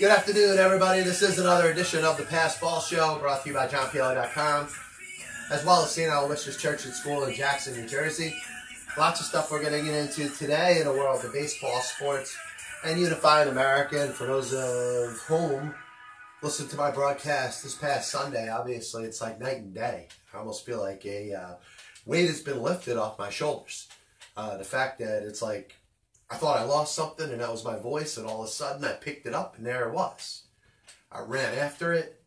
Good afternoon, everybody. This is another edition of the Past Ball Show, brought to you by JohnPLA.com, as well as St. Aloysius Church and School in Jackson, New Jersey. Lots of stuff we're going to get into today in the world of baseball, sports, and unifying America. And for those of whom listen to my broadcast this past Sunday, obviously it's like night and day. I almost feel like a weight has been lifted off my shoulders. The fact that it's like I thought I lost something and that was my voice, and all of a sudden I picked it up and there it was. I ran after it.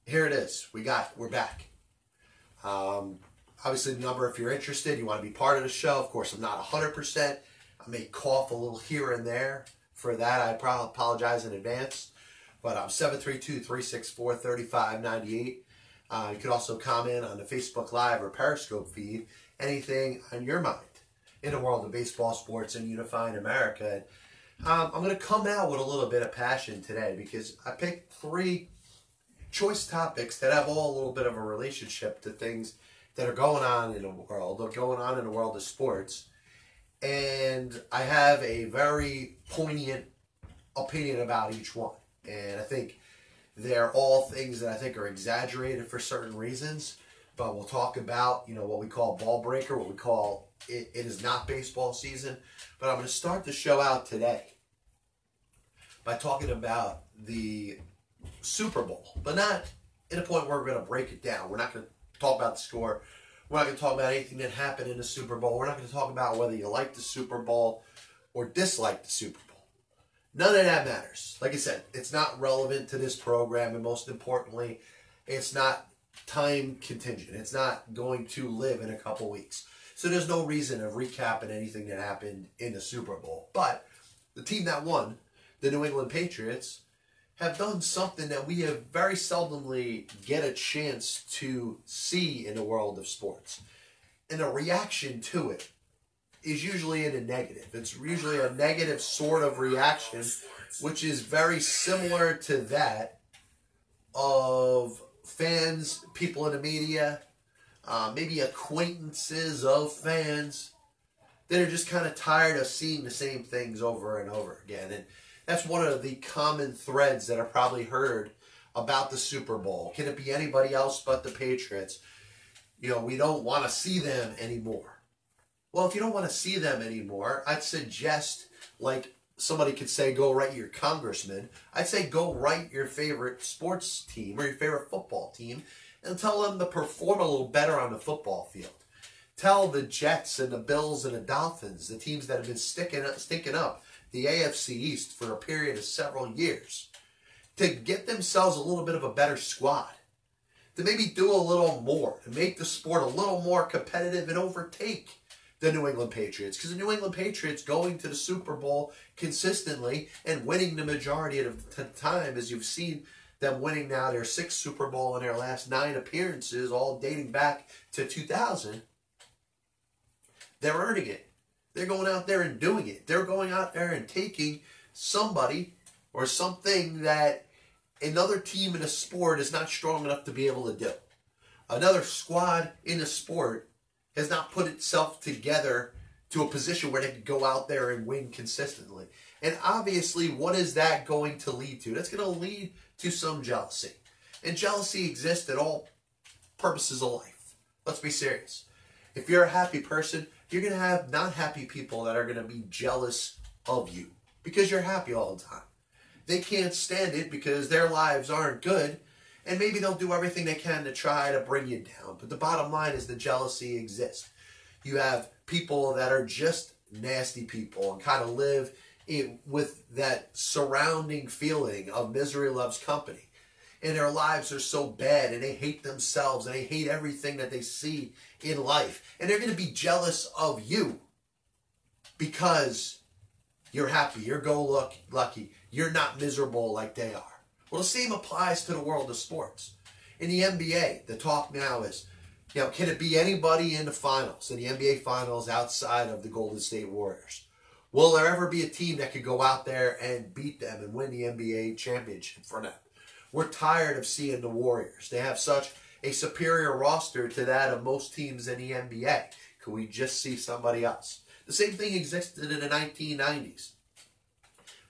Here it is. We're back. Obviously, the number, if you're interested, you want to be part of the show. Of course, I'm not 100%. I may cough a little here and there. For that, I probably apologize in advance. But I'm 732-364-3598. You could also comment on the Facebook Live or Periscope feed. Anything on your mind in the world of baseball, sports, and unifying America. I'm going to come out with a little bit of passion today because I picked 3 choice topics that have all a little bit of a relationship to things that are going on in the world, or going on in the world of sports. And I have a very poignant opinion about each one. And I think they're all things that I think are exaggerated for certain reasons. But we'll talk about, what we call ball breaker, what we call it is not baseball season. But I'm going to start the show out today by talking about the Super Bowl, but not in a point where we're going to break it down. We're not going to talk about the score. We're not going to talk about anything that happened in the Super Bowl. We're not going to talk about whether you like the Super Bowl or dislike the Super Bowl. None of that matters. Like I said, it's not relevant to this program, and most importantly, it's not time contingent. It's not going to live in a couple weeks. So there's no reason of recapping anything that happened in the Super Bowl. But the team that won, the New England Patriots, have done something that we have very seldomly get a chance to see in the world of sports. And the reaction to it is usually in a negative. It's usually a negative sort of reaction, which is very similar to that of fans, people in the media, maybe acquaintances of fans that are just kind of tired of seeing the same things over and over again. And that's one of the common threads that are probably heard about the Super Bowl. Can it be anybody else but the Patriots? We don't want to see them anymore. Well, if you don't want to see them anymore, I'd suggest, like somebody could say, go write your congressman. I'd say go write your favorite sports team or your favorite football team and tell them to perform a little better on the football field. Tell the Jets and the Bills and the Dolphins, the teams that have been stinking up the AFC East for a period of several years, to get themselves a little bit of a better squad, to maybe do a little more, to make the sport a little more competitive and overtake the New England Patriots. Because the New England Patriots going to the Super Bowl consistently and winning the majority of the time, as you've seen them winning now their 6th Super Bowl in their last 9 appearances, all dating back to 2000, they're earning it. They're going out there and doing it. They're going out there and taking somebody or something that another team in a sport is not strong enough to be able to do. Another squad in a sport has not put itself together to a position where they can go out there and win consistently. And obviously, what is that going to lead to? That's going to lead to some jealousy. And jealousy exists at all purposes of life. Let's be serious. If you're a happy person, you're going to have not happy people that are going to be jealous of you because you're happy all the time. They can't stand it because their lives aren't good, and maybe they'll do everything they can to try to bring you down. But the bottom line is the jealousy exists. You have people that are just nasty people and kind of live with that surrounding feeling of misery loves company. And their lives are so bad, and they hate themselves, and they hate everything that they see in life. And they're going to be jealous of you because you're happy, you're lucky, you're not miserable like they are. Well, the same applies to the world of sports. In the NBA, the talk now is, can it be anybody in the finals, in the NBA finals outside of the Golden State Warriors? Will there ever be a team that could go out there and beat them and win the NBA championship for them? We're tired of seeing the Warriors. They have such a superior roster to that of most teams in the NBA. Could we just see somebody else? The same thing existed in the 1990s.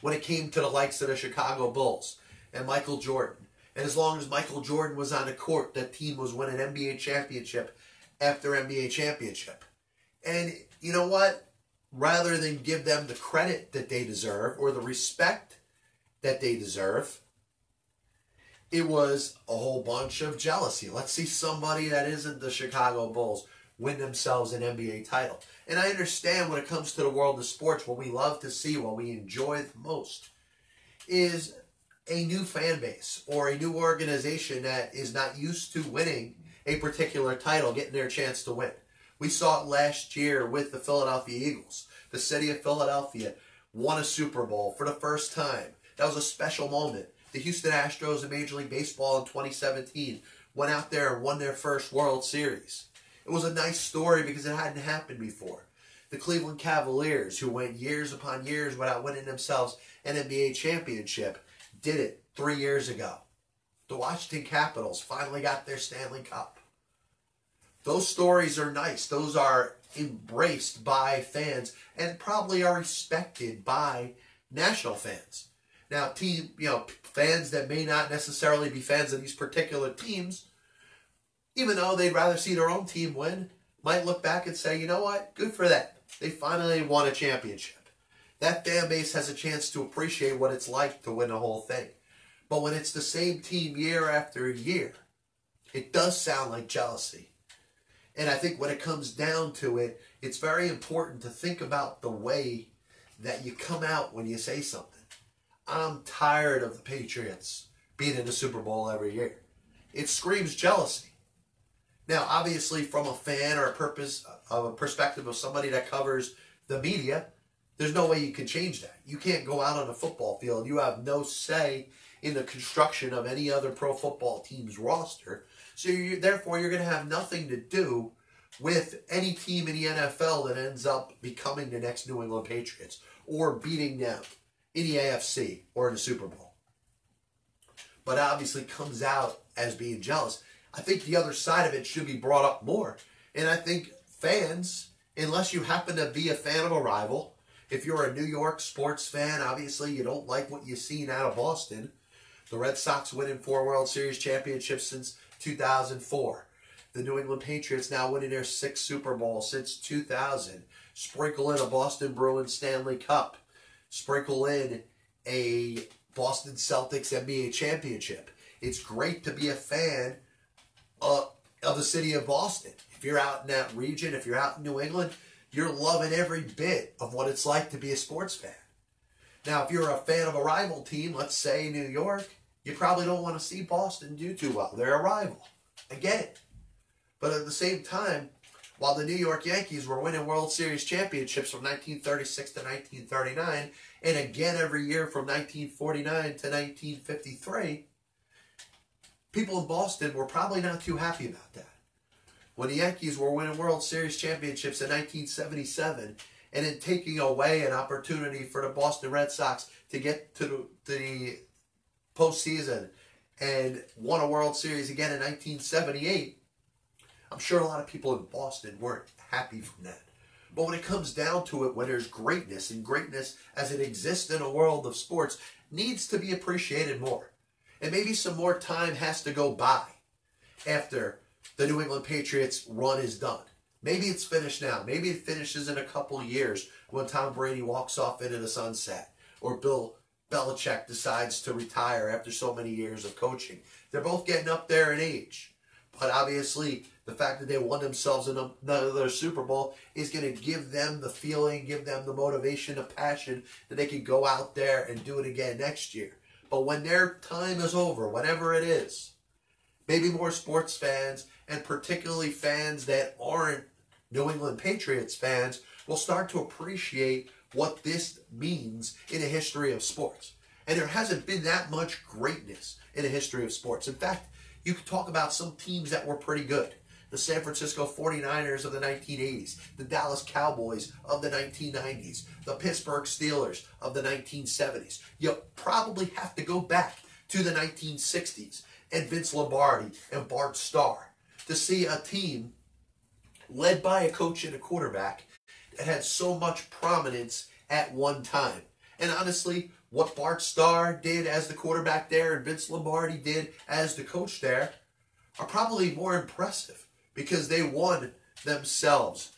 when it came to the likes of the Chicago Bulls and Michael Jordan. And as long as Michael Jordan was on the court, that team was winning NBA championship after NBA championship. And you know what? Rather than give them the credit that they deserve or the respect that they deserve, it was a whole bunch of jealousy. Let's see somebody that isn't the Chicago Bulls win themselves an NBA title. And I understand when it comes to the world of sports, what we love to see, what we enjoy the most, is a new fan base or a new organization that is not used to winning a particular title, getting their chance to win. We saw it last year with the Philadelphia Eagles. The city of Philadelphia won a Super Bowl for the first time. That was a special moment. The Houston Astros in Major League Baseball in 2017 went out there and won their first World Series. It was a nice story because it hadn't happened before. The Cleveland Cavaliers, who went years upon years without winning themselves an NBA championship, did it 3 years ago. The Washington Capitals finally got their Stanley Cup. Those stories are nice. Those are embraced by fans and probably are respected by national fans. Now, fans that may not necessarily be fans of these particular teams, even though they'd rather see their own team win, might look back and say, you know what, good for them. They finally won a championship. That fan base has a chance to appreciate what it's like to win the whole thing. But when it's the same team year after year, it does sound like jealousy. And I think when it comes down to it, it's very important to think about the way that you come out when you say something. I'm tired of the Patriots being in the Super Bowl every year. It screams jealousy. Now, obviously, from a fan or a perspective of somebody that covers the media, there's no way you can change that. You can't go out on a football field. You have no say in the construction of any other pro football team's roster. So therefore, you're going to have nothing to do with any team in the NFL that ends up becoming the next New England Patriots or beating them in the AFC or in the Super Bowl. But obviously comes out as being jealous. I think the other side of it should be brought up more. And I think fans, unless you happen to be a fan of a rival, if you're a New York sports fan, obviously you don't like what you've seen out of Boston. The Red Sox winning 4 World Series championships since 2004. The New England Patriots now winning their 6th Super Bowl since 2000. Sprinkle in a Boston Bruins Stanley Cup. Sprinkle in a Boston Celtics NBA championship. It's great to be a fan of the city of Boston. If you're out in that region, if you're out in New England, you're loving every bit of what it's like to be a sports fan. Now, if you're a fan of a rival team, let's say New York, you probably don't want to see Boston do too well. They're a rival. I get it. But at the same time, while the New York Yankees were winning World Series championships from 1936 to 1939, and again every year from 1949 to 1953, people in Boston were probably not too happy about that. When the Yankees were winning World Series championships in 1977 and then taking away an opportunity for the Boston Red Sox to get to the postseason and won a World Series again in 1978, I'm sure a lot of people in Boston weren't happy from that. But when it comes down to it, when there's greatness, and greatness as it exists in a world of sports needs to be appreciated more. And maybe some more time has to go by after the New England Patriots run is done. Maybe it's finished now. Maybe it finishes in a couple years when Tom Brady walks off into the sunset or Bill Belichick decides to retire after so many years of coaching. They're both getting up there in age. But obviously, the fact that they won themselves another Super Bowl is going to give them the feeling, give them the motivation, the passion that they can go out there and do it again next year. But when their time is over, whatever it is, maybe more sports fans, and particularly fans that aren't New England Patriots fans, will start to appreciate what this means in the history of sports. And there hasn't been that much greatness in the history of sports. In fact, you could talk about some teams that were pretty good. The San Francisco 49ers of the 1980s, the Dallas Cowboys of the 1990s, the Pittsburgh Steelers of the 1970s. You probably have to go back to the 1960s and Vince Lombardi and Bart Starr to see a team led by a coach and a quarterback that had so much prominence at one time. And honestly, what Bart Starr did as the quarterback there and Vince Lombardi did as the coach there are probably more impressive because they won themselves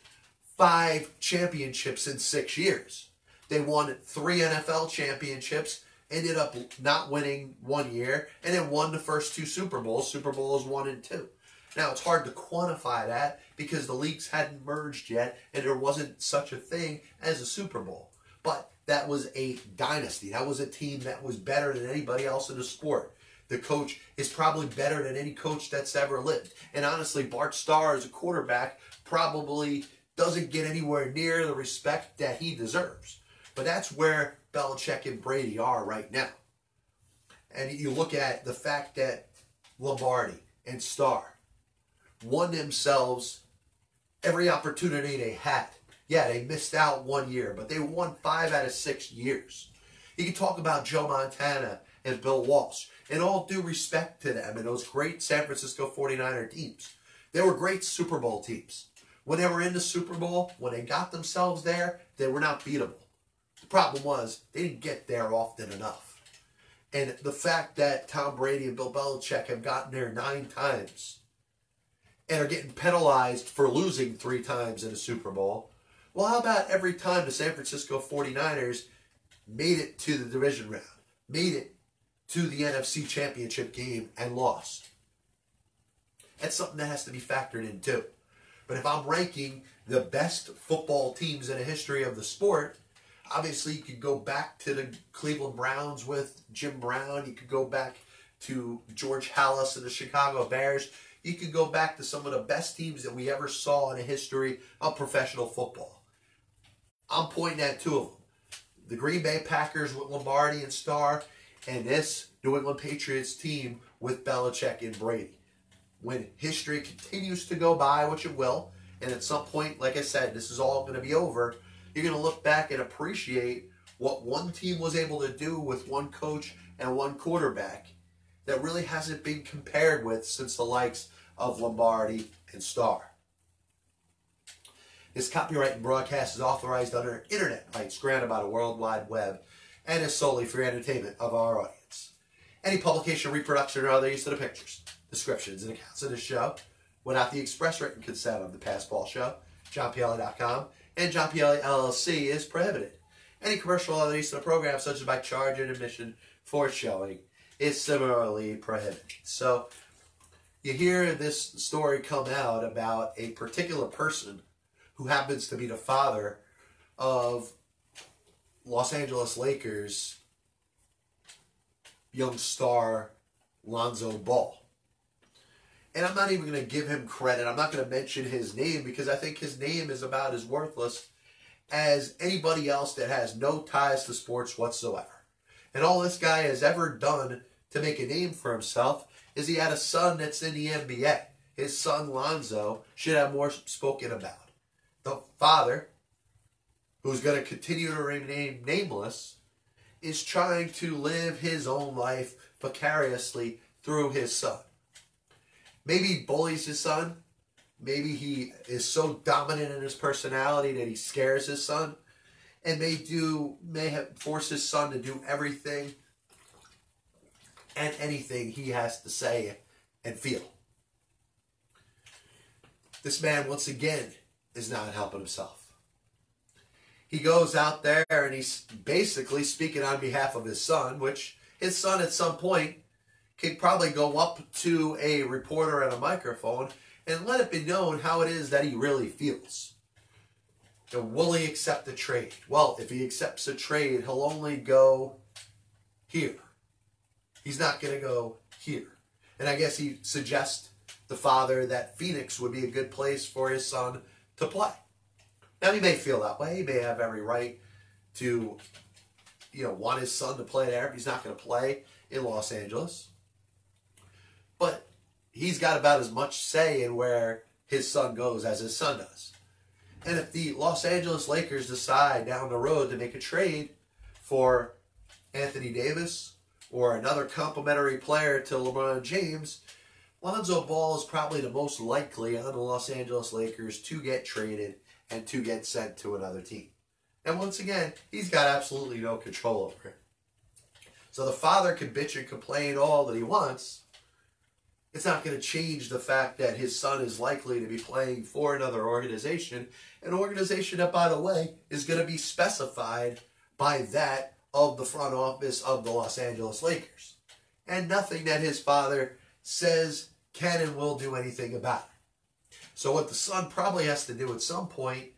5 championships in 6 years. They won 3 NFL championships, ended up not winning 1 year, and then won the first 2 Super Bowls, Super Bowls 1 and 2. Now, it's hard to quantify that because the leagues hadn't merged yet and there wasn't such a thing as a Super Bowl. But that was a dynasty. That was a team that was better than anybody else in the sport. The coach is probably better than any coach that's ever lived. And honestly, Bart Starr as a quarterback probably doesn't get anywhere near the respect that he deserves. But that's where Belichick and Brady are right now. And you look at the fact that Lombardi and Starr won themselves every opportunity they had. Yeah, they missed out 1 year, but they won 5 out of 6 years. You can talk about Joe Montana and Bill Walsh, and all due respect to them and those great San Francisco 49er teams. They were great Super Bowl teams. When they were in the Super Bowl, when they got themselves there, they were not beatable. The problem was they didn't get there often enough. And the fact that Tom Brady and Bill Belichick have gotten there 9 times and are getting penalized for losing 3 times in a Super Bowl, well, how about every time the San Francisco 49ers made it to the division round, made it to the NFC Championship game and lost? That's something that has to be factored in too. But if I'm ranking the best football teams in the history of the sport, obviously you could go back to the Cleveland Browns with Jim Brown. You could go back to George Halas and the Chicago Bears. You could go back to some of the best teams that we ever saw in the history of professional football. I'm pointing at 2 of them. The Green Bay Packers with Lombardi and Starr, and this New England Patriots team with Belichick and Brady. When history continues to go by, which it will, and at some point, like I said, this is all going to be over, you're going to look back and appreciate what one team was able to do with one coach and one quarterback that really hasn't been compared with since the likes of Lombardi and Starr. This copyright and broadcast is authorized under internet rights granted by the World Wide Web and is solely for entertainment of our audience. Any publication, reproduction, or other use of the pictures, descriptions, and accounts of this show without the express written consent of the Past Ball Show, JohnPielli.com, and John Pielli LLC is prohibited. Any commercial or other use of the program, such as by charge and admission for showing, is similarly prohibited. So you hear this story come out about a particular person who happens to be the father of Los Angeles Lakers young star Lonzo Ball. And I'm not even going to give him credit. I'm not going to mention his name because I think his name is about as worthless as anybody else that has no ties to sports whatsoever. And all this guy has ever done to make a name for himself is he had a son that's in the NBA. His son Lonzo should have more spoken about. The father, who's going to continue to remain nameless, is trying to live his own life vicariously through his son. Maybe he bullies his son. Maybe he is so dominant in his personality that he scares his son. And may have forced his son to do everything and anything he has to say and feel. This man, once again, is not helping himself. He goes out there and he's basically speaking on behalf of his son, which his son at some point could probably go up to a reporter at a microphone and let it be known how it is that he really feels. And will he accept the trade? Well, if he accepts a trade, he'll only go here. He's not going to go here. And I guess he suggests the father that Phoenix would be a good place for his son to play. Now, he may feel that way. He may have every right to, want his son to play there if he's not going to play in Los Angeles. But he's got about as much say in where his son goes as his son does. And if the Los Angeles Lakers decide down the road to make a trade for Anthony Davis or another complimentary player to LeBron James, Lonzo Ball is probably the most likely on the Los Angeles Lakers to get traded and to get sent to another team. And once again, he's got absolutely no control over it. So the father can bitch and complain all that he wants. It's not going to change the fact that his son is likely to be playing for another organization, an organization that, by the way, is going to be specified by that of the front office of the Los Angeles Lakers. And nothing that his father says can and will do anything about it. So what the son probably has to do at some point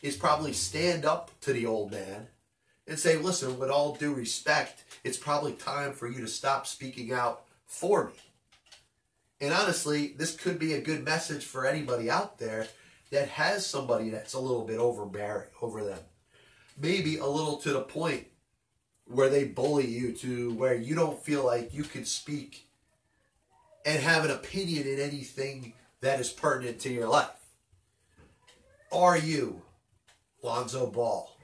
is probably stand up to the old man and say, listen, with all due respect, it's probably time for you to stop speaking out for me. And honestly, this could be a good message for anybody out there that has somebody that's a little bit overbearing over them. Maybe a little to the point where they bully you to where you don't feel like you can speak and have an opinion in anything that is pertinent to your life. Are you Lonzo Ball?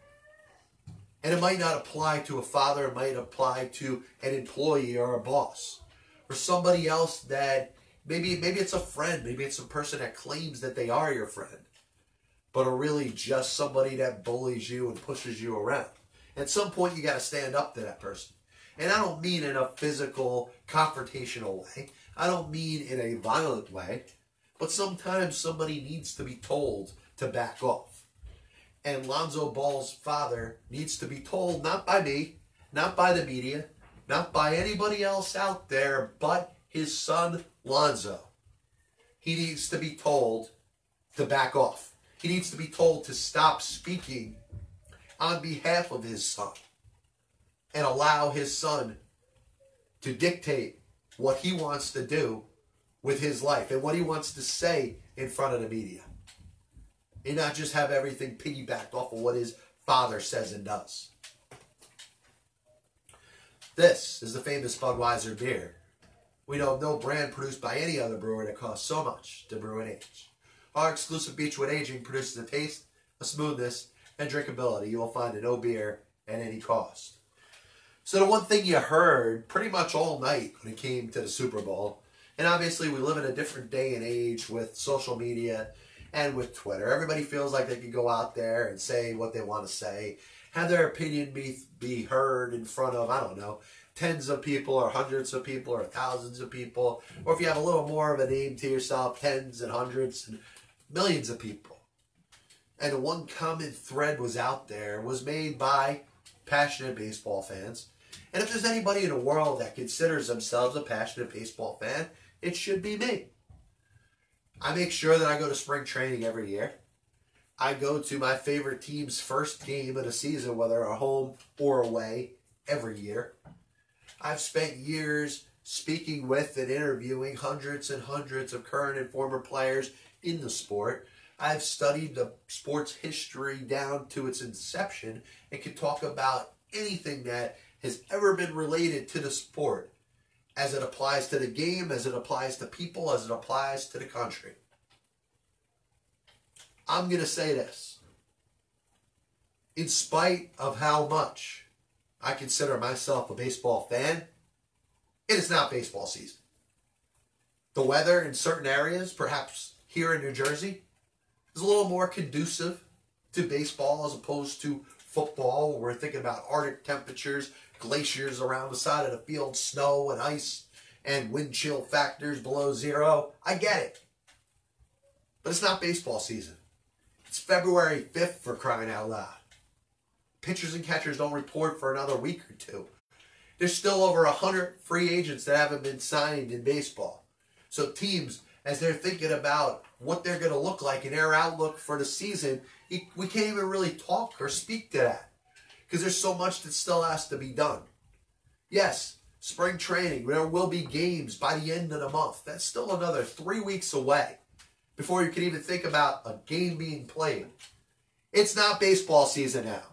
And it might not apply to a father, it might apply to an employee or a boss. Or somebody else that, maybe it's a friend, maybe it's a person that claims that they are your friend, but are really just somebody that bullies you and pushes you around. At some point, you got to stand up to that person. And I don't mean in a physical, confrontational way. I don't mean in a violent way. But sometimes somebody needs to be told to back off. And Lonzo Ball's father needs to be told, not by me, not by the media, not by anybody else out there, but his son, Lonzo. He needs to be told to back off. He needs to be told to stop speaking on behalf of his son and allow his son to dictate what he wants to do with his life and what he wants to say in front of the media. And not just have everything piggybacked off of what his father says and does. This is the famous Budweiser beer. We know of no brand produced by any other brewer that costs so much to brew and age. Our exclusive Beechwood aging produces a taste, a smoothness, and drinkability you will find in no beer at any cost. So the one thing you heard pretty much all night when it came to the Super Bowl, and obviously we live in a different day and age with social media and with Twitter. Everybody feels like they can go out there and say what they want to say, have their opinion be heard in front of, I don't know, tens of people or hundreds of people or thousands of people. Or if you have a little more of a name to yourself, tens and hundreds and millions of people. And the one common thread was out there, was made by passionate baseball fans. And if there's anybody in the world that considers themselves a passionate baseball fan, it should be me. I make sure that I go to spring training every year. I go to my favorite team's first game of the season, whether at home or away, every year. I've spent years speaking with and interviewing hundreds and hundreds of current and former players in the sport. I've studied the sport's history down to its inception and can talk about anything that has ever been related to the sport as it applies to the game, as it applies to people, as it applies to the country. I'm going to say this. In spite of how much I consider myself a baseball fan, it is not baseball season. The weather in certain areas, perhaps here in New Jersey, is a little more conducive to baseball as opposed to football, where we're thinking about Arctic temperatures, glaciers around the side of the field, snow and ice, and wind chill factors below zero. I get it. But it's not baseball season. It's February 5th, for crying out loud. Pitchers and catchers don't report for another week or two. There's still over 100 free agents that haven't been signed in baseball. So teams, as they're thinking about what they're going to look like in their outlook for the season, we can't even really talk or speak to that because there's so much that still has to be done. Yes, spring training, there will be games by the end of the month. That's still another 3 weeks away before you can even think about a game being played. It's not baseball season now.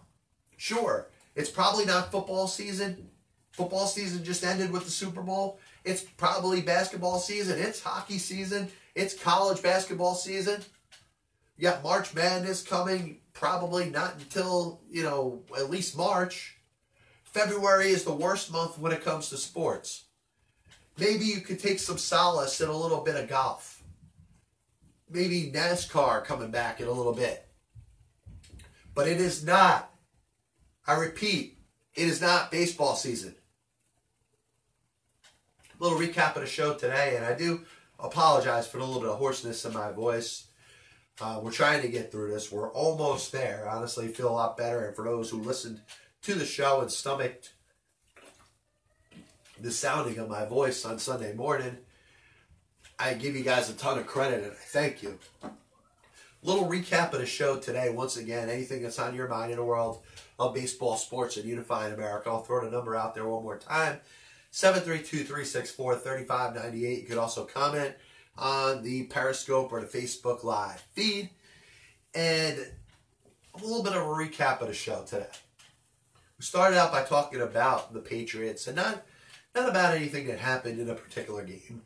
Sure, it's probably not football season. Football season just ended with the Super Bowl. It's probably basketball season. It's hockey season. It's college basketball season. You got March Madness coming, probably not until, at least March. February is the worst month when it comes to sports. Maybe you could take some solace in a little bit of golf. Maybe NASCAR coming back in a little bit. But it is not I repeat, it is not baseball season. A little recap of the show today, and I do apologize for the little bit of hoarseness in my voice. We're trying to get through this. We're almost there. Honestly, feel a lot better. And for those who listened to the show and stomached the sounding of my voice on Sunday morning, I give you guys a ton of credit, and I thank you. Little recap of the show today. Once again, anything that's on your mind in the world of baseball, sports, and unifying America. I'll throw the number out there one more time. 732-364-3598. You could also comment on the Periscope or the Facebook Live feed. And a little bit of a recap of the show today. We started out by talking about the Patriots, and not about anything that happened in a particular game.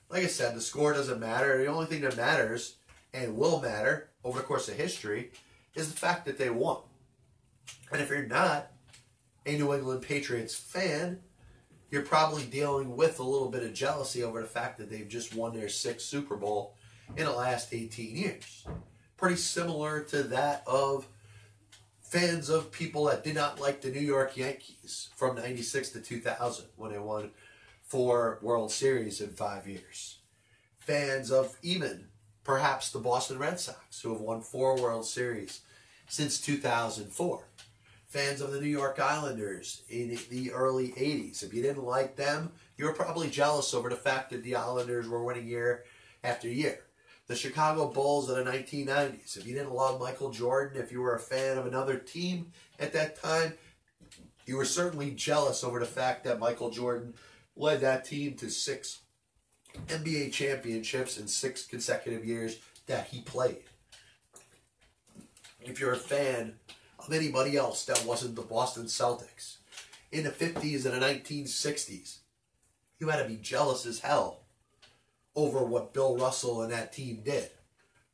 Like I said, the score doesn't matter. The only thing that matters and will matter over the course of history is the fact that they won. And if you're not a New England Patriots fan, you're probably dealing with a little bit of jealousy over the fact that they've just won their 6th Super Bowl in the last 18 years. Pretty similar to that of fans of people that did not like the New York Yankees from 96 to 2000 when they won 4 World Series in 5 years. Fans of even perhaps the Boston Red Sox, who have won 4 World Series since 2004. Fans of the New York Islanders in the early 80s. If you didn't like them, you were probably jealous over the fact that the Islanders were winning year after year. The Chicago Bulls of the 1990s. If you didn't love Michael Jordan, if you were a fan of another team at that time, you were certainly jealous over the fact that Michael Jordan led that team to 6 NBA championships in 6 consecutive years that he played. If you're a fan of anybody else that wasn't the Boston Celtics in the 50s and the 1960s, you had to be jealous as hell over what Bill Russell and that team did.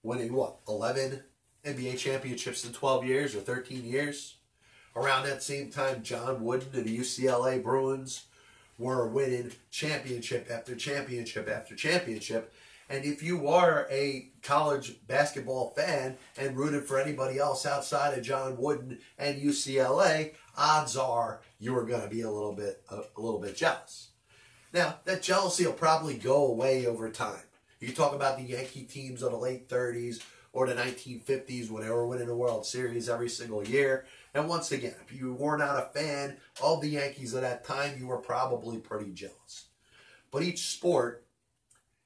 Winning, 11 NBA championships in 12 years or 13 years? Around that same time, John Wooden and the UCLA Bruins were winning championship after championship after championship. And if you are a college basketball fan and rooted for anybody else outside of John Wooden and UCLA, odds are you are going to be a little bit jealous. Now, that jealousy will probably go away over time. You can talk about the Yankee teams of the late 30s or the 1950s when they were winning the World Series every single year. And once again, if you were not a fan of the Yankees at that time, you were probably pretty jealous. But each sport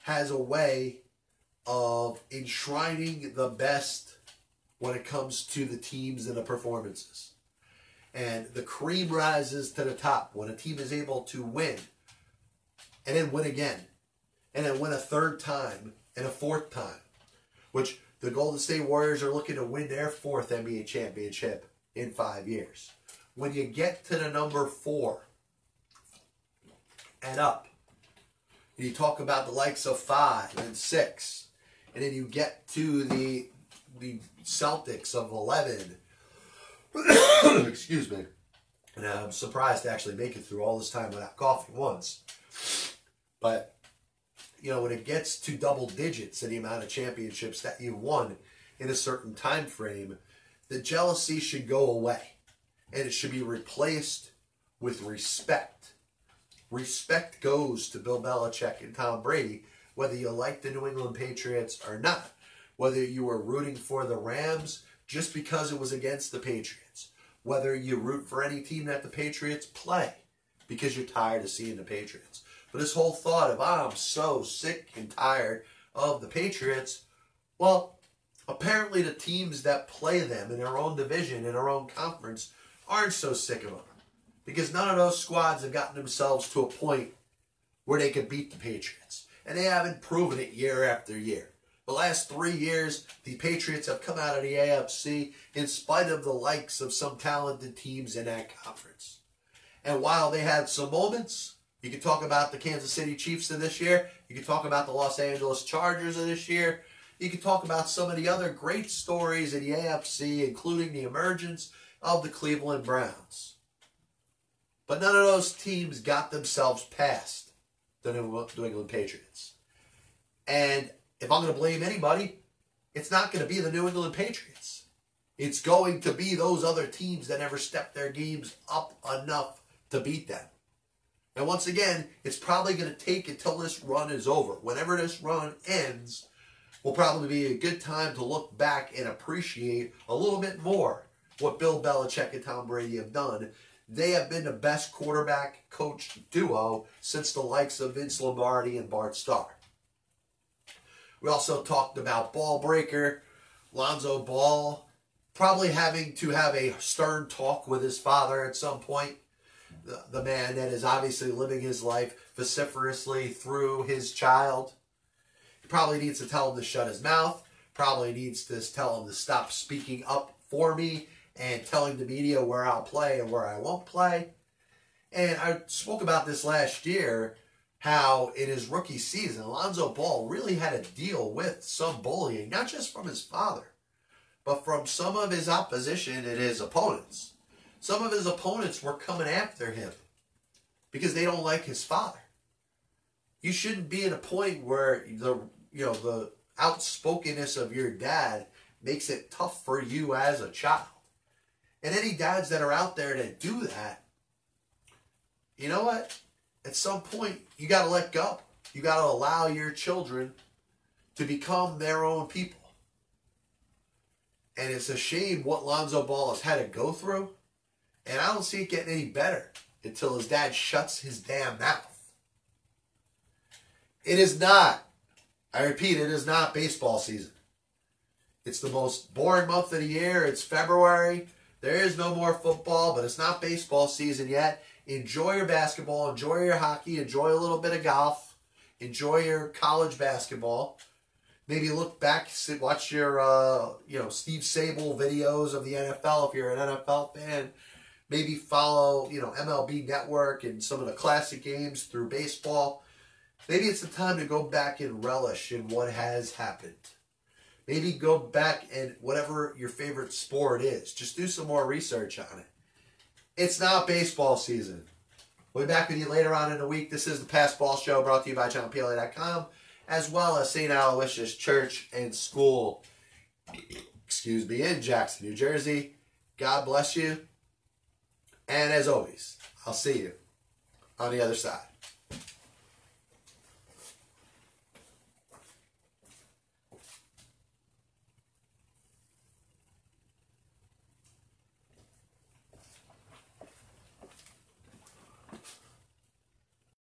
has a way of enshrining the best when it comes to the teams and the performances. And the cream rises to the top when a team is able to win and then win again and then win a 3rd time and a 4th time, which the Golden State Warriors are looking to win their 4th NBA championship in 5 years. When you get to the number 4 and up, and you talk about the likes of 5 and 6, and then you get to the Celtics of 11. Excuse me. And I'm surprised to actually make it through all this time without coughing once. But, when it gets to double digits in the amount of championships that you won in a certain time frame, the jealousy should go away. And it should be replaced with respect. Respect goes to Bill Belichick and Tom Brady, whether you like the New England Patriots or not. Whether you were rooting for the Rams just because it was against the Patriots. Whether you root for any team that the Patriots play because you're tired of seeing the Patriots. But this whole thought of, I'm so sick and tired of the Patriots, well, apparently the teams that play them in their own division, in their own conference, aren't so sick of them. Because none of those squads have gotten themselves to a point where they could beat the Patriots. And they haven't proven it year after year. The last 3 years, the Patriots have come out of the AFC in spite of the likes of some talented teams in that conference. And while they had some moments, you can talk about the Kansas City Chiefs of this year. You can talk about the Los Angeles Chargers of this year. You can talk about some of the other great stories in the AFC, including the emergence of the Cleveland Browns. But none of those teams got themselves past the New England Patriots. And if I'm going to blame anybody, it's not going to be the New England Patriots. It's going to be those other teams that never step their games up enough to beat them. And once again, it's probably going to take until this run is over. Whenever this run ends, will probably be a good time to look back and appreciate a little bit more what Bill Belichick and Tom Brady have done. They have been the best quarterback coach duo since the likes of Vince Lombardi and Bart Starr. We also talked about ball breaker, Lonzo Ball, probably having to have a stern talk with his father at some point. The man that is obviously living his life vociferously through his child. He probably needs to tell him to shut his mouth. Probably needs to tell him to stop speaking up for me and telling the media where I'll play and where I won't play. And I spoke about this last year, how in his rookie season, Lonzo Ball really had to deal with some bullying, not just from his father, but from some of his opposition and his opponents. Some of his opponents were coming after him because they don't like his father. You shouldn't be at a point where the outspokenness of your dad makes it tough for you as a child. And any dads that are out there that do that, you know what? At some point, you got to let go. You got to allow your children to become their own people. And it's a shame what Lonzo Ball has had to go through. And I don't see it getting any better until his dad shuts his damn mouth. It is not, I repeat, it is not baseball season. It's the most boring month of the year. It's February. There is no more football, but it's not baseball season yet. Enjoy your basketball. Enjoy your hockey. Enjoy a little bit of golf. Enjoy your college basketball. Maybe look back, watch your Steve Sable videos of the NFL if you're an NFL fan. Maybe follow, MLB Network and some of the classic games through baseball. Maybe it's the time to go back and relish in what has happened. Maybe go back and whatever your favorite sport is, just do some more research on it. It's not baseball season. We'll be back with you later on in the week. This is the Pass Ball Show brought to you by JohnPLA.com, as well as St. Aloysius Church and School, in Jackson, New Jersey. God bless you. And as always, I'll see you on the other side.